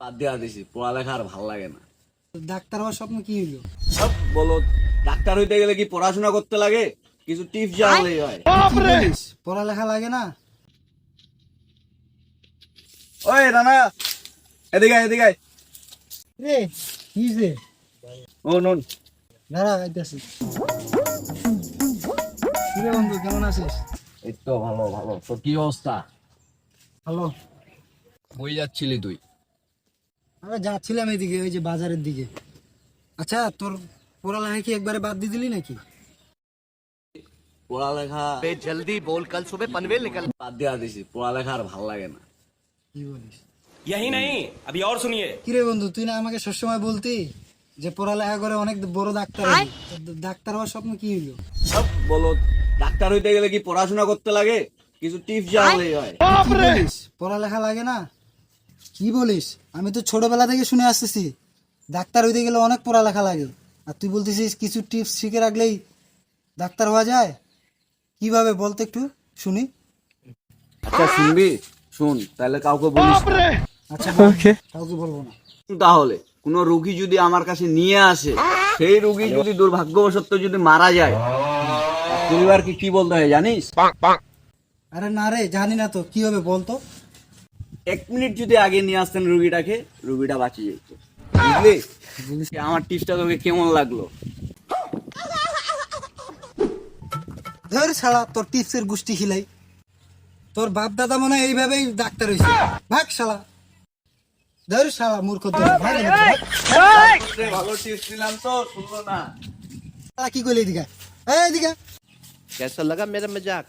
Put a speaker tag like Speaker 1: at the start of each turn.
Speaker 1: বাদ দেওয়া দিছি, পড়ালেখা আর ভাল লাগে না।
Speaker 2: ডাক্তার হওয়ার স্বপ্ন কি হইলো?
Speaker 1: সব বলো, ডাক্তার হইতে গেলে কি পড়াশোনা করতে লাগে? কিছু টিপস জানলেই হয়।
Speaker 2: কি বলিস? পড়ালেখা লাগে না?
Speaker 1: ওই রানা, এদিকে আয়, এদিকে আয়।
Speaker 2: রে কি যে
Speaker 1: ও নুন,
Speaker 2: দাঁড়া আইতাছি। কি রে বন্ধু, কেমন আছিস?
Speaker 1: এই তো ভালো ভালো। তোর কি অবস্থা?
Speaker 2: হ্যালো।
Speaker 1: কই যাচ্ছিলি তুই?
Speaker 2: আমরা যাচ্ছিলাম এদিকে, ওই যে বাজারের দিকে। আচ্ছা, তোর পড়ালেখা কি একবারে বাদ দিয়ে দিলি নাকি?
Speaker 1: পড়ালেখা
Speaker 3: जल्दी बोल कल सुबह पनवेल निकल।
Speaker 1: বাদ দেওয়া দিছি, পড়ালেখা আর ভাল লাগে না।
Speaker 2: কি বলিস?
Speaker 4: यही नहीं, अभी और सुनिए।
Speaker 2: কি রে বন্ধু, তুই না আমাকে সবসময় বলতি যে পড়ালেখা করে অনেক বড় ডাক্তার হবি। তো ডাক্তার হওয়ার স্বপ্ন কি হইলো?
Speaker 1: সব বলো, ডাক্তার হইতে গেলে কি পড়াশোনা করতে লাগে? কিছু টিপস জানলেই হয়।
Speaker 2: কি বলিস? পড়ালেখা লাগে না? কি বলিস? আমি তো ছোটবেলা থেকে শুনে আসতেছি ডাক্তার হইতে গেলে অনেক পড়ালেখা লাগে, আর তুই বলতেছিস কিছু টিপস শিখে রাখলেই ডাক্তার হওয়া যায়। কিভাবে বলতে একটু শুনি।
Speaker 1: আচ্ছা শুনবি? শুন, তাহলে কাউকে বলিস না।
Speaker 2: আচ্ছা বল, কাউকে বলবো না।
Speaker 1: তাহলে কোন রোগী যদি আমার কাছে নিয়ে আসে, সেই রোগী যদি দুর্ভাগ্যবশত যদি মারা যায়, পরিবারকে কি বলতে হয় জানিস?
Speaker 2: আরে না রে, জানি না তো, কি হবে বলতো।
Speaker 1: 1 মিনিট যদি আগে নিয়ে আসতেন রোগীটাকে, রোগীটা বাঁচিয়ে যেত। বুঝলি? আমার টিপসটা তোকে কেমন লাগলো?
Speaker 2: ধর শালা, তোর টিপসের গুষ্টি খিলাই। তোর বাপ দাদা মনে হয় এইভাবেই ডাক্তার হয়েছে। ভাগ শালা, ধর শালা মূর্খ। ধর, ভাগ এখান থেকে, ভাগ।
Speaker 1: ভালো টিপস দিলাম তো শুনলো না।
Speaker 2: শালা কি করলি? এদিকে এদিকে।
Speaker 3: कैसा लगा मेरा मजाक?